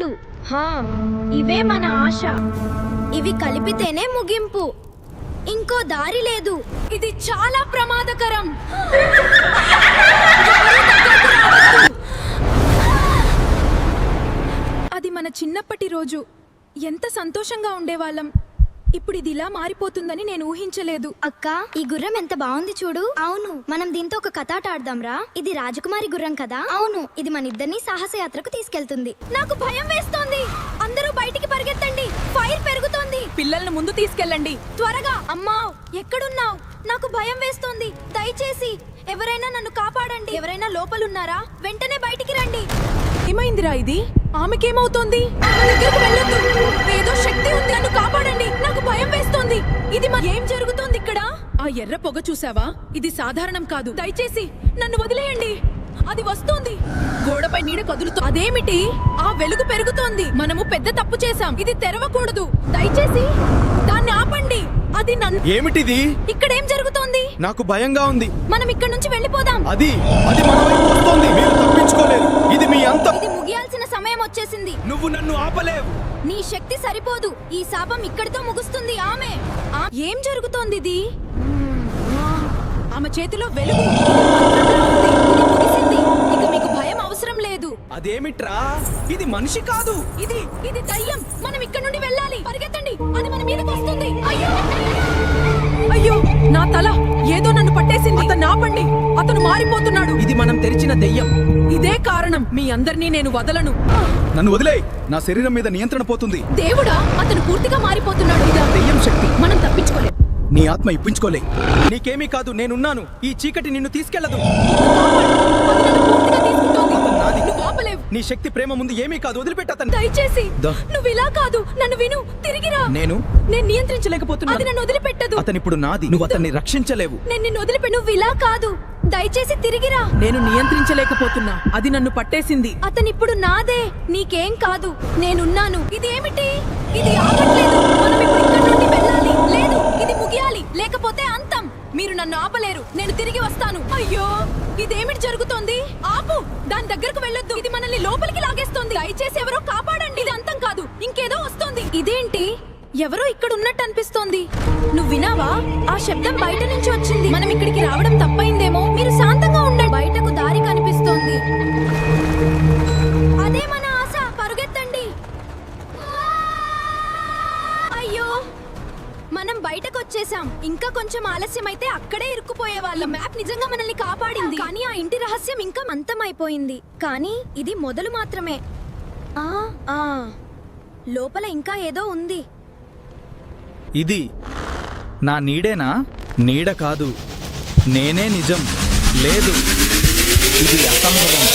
కాదు, ఇవే మన ఆశ. ఇవి కలిపితేనే ముగింపు, ఇంకో దారి లేదు. ఇది చాలా ప్రమాదకరం. అది మన చిన్నప్పటి రోజు. ఎంత సంతోషంగా ఉండేవాళ్ళం. ఇప్పుడు ఇది ఇలా మారిపోతుందని నేను ఊహించలేదు. అక్క, ఈ గుర్రం ఎంత బాగుంది చూడు. అవును, మనం దీంతో ఒక కథాట ఆడదాంరా. ఇది రాజకుమారి గుర్రం కదా. అవును, ఇది మన ఇద్దరిని సాహసయాత్రకు తీసుకెళ్తుంది. నాకు భయం వేస్తోంది. అందరూ బయటికి పరిగెత్తండి, ఫైర్ పెరుగుతోంది. పిల్లల్ని ముందు తీసుకెళ్ళండి త్వరగా. అమ్మా, ఎక్కడున్నావు? నాకు భయం వేస్తోంది. దయచేసి ఎవరైనా నన్ను కాపాడండి. ఎవరైనా లోపలున్నారా? వెంటనే బయటికి రండి. ఏమైందిరా ఇది? ఆమెకేమవుతోంది? దగ్గరకు వెళ్ళొద్దు. ఏదో శక్తి ఉంది, నన్ను కాపాడండి. నాకు భయం వేస్తోంది. ఇది ఏం జరుగుతోంది ఇక్కడ? ఆ ఎర్ర పొగ చూసావా? ఇది సాధారణం కాదు. దయచేసి నన్ను వదిలేయండి. అది వస్తోంది. గోడపై నీడ కదులుతూ. అదేమిటి? ఆ వెలుగు పెరుగుతోంది. మనము పెద్ద తప్పు చేశాం. ఇది తెరవకూడదు. దయచేసి దాన్ని ఆపండి. అది నన్ను. ఏమిటిది? ఇక్కడేం జరుగుతోంది? నాకు భయంగా ఉంది. మనం ఇక్కడ నుంచి వెళ్ళిపోదాం. అది మన వైపు వస్తోంది. మీరు తప్పించుకోలేరు. ఇది మీ అంతం. ఇది ముగియాల్సిన సమయం వచ్చేసింది. నువ్వు నన్ను ఆపలేవు. నీ శక్తి సరిపోదు. ఈ శాపం ఇక్కడితో ముగుస్తుంది. ఏం జరుగుతోంది? ఇది ఆమె చేతిలో వెలుగు. ఇది ముగిసింది. ఇక మీకు భయం అవసరం లేదు. అదేమిట్రా? ఇది మనిషి కాదు. ఇది దయ్యం. మనం ఇక్కడ నుండి వెళ్ళాలి. పరిగెత్తండి. అది మన మీదకి వస్తుంది. అయ్యో, నా తల. ఏదో నన్ను పట్టేసింది. అతను ఆపండి. అతను మారిపోతున్నాడు. ఇది మనం తెరిచిన దెయ్యం. ఇదే కారణం. మీ అందరినీ నేను వదలను. నన్ను వదిలేయ్. నా శరీరం మీద నియంత్రణ పోతుంది. దేవుడా, అతను పూర్తిగా మారిపోతున్నాడు. ఇదా దెయ్యం శక్తి. మనం తప్పించుకోలేం. నీ ఆత్మ ఇప్పించుకోలే. నీకేమీ కాదు, నేనున్నాను. ఈ చీకటి నిన్ను తీసుకెళ్లదు. నీ శక్తి ప్రేమ ముందు ఏమీ కాదు. వదిలిపెట్టతను. దయచేసి నువ్వు ఇలా కాదు. నన్ను విను. తిరిగిరా. నేను నియంత్రించలేకపోతున్నా. అది నన్ను వదిలిపెట్టదు. అతనిప్పుడు నాది. నువ్వు అతన్ని రక్షించలేవు. నేను నిన్ను వదిలిపెట్టు. నువ్వు ఇలా కాదు. దయచేసి తిరిగిరా. నేను నియంత్రించలేకపోతున్నా. అది నన్ను పట్టేసింది. అతనిప్పుడు నాదే. నీకేం కాదు. నేనున్నాను. ఇది ఏమిటి? ఇది ఆగట్లేదు. మనం ఇప్పుడు ఇక్కడ నుండి వెళ్ళాలి. లేదు, ఇది ముగియాలి. లేకపోతే అంతం. మీరు నన్ను ఆపలేరు. నేను తిరిగి వస్తాను. అయ్యో, ఇదేమిటి జరుగుతోంది? ఆపు. దాని దగ్గరకు వెళ్ళొద్దు. ఇది మనల్ని లోపలికి లాగేస్తోంది. దయచేసి ఎవరో కాపాడండి. ఇది అంతం కాదు, ఇంకేదో వస్తోంది. ఇదేంటి? ఎవరో ఇక్కడ ఉన్నట్టు అనిపిస్తోంది. నువ్వు వినావా? ఆ శబ్దం బయట నుంచి వచ్చింది. మనం ఇక్కడికి రావడం తప్పైందేమో. మీరు శాంతంగా ఉండండి. బయటకు దారి కనిపిస్తోంది. అదే మన ఆశ. పరుగెత్తండి. అయ్యో, మనం బయటకు వచ్చేసాం. ఇంకా కొంచెం ఆలస్యం అయితే అక్కడే ఇరుక్కుపోయే వాళ్ళం. మ్యాప్ నిజంగా మనల్ని కాపాడింది. కానీ ఆ ఇంటి రహస్యం ఇంకా అంతమైపోయింది. కానీ ఇది మొదలు మాత్రమే. లోపల ఇంకా ఏదో ఉంది. ఇది నా నీడేనా? నీడ కాదు, నేనే నిజం. లేదు, ఇది అసంభవం.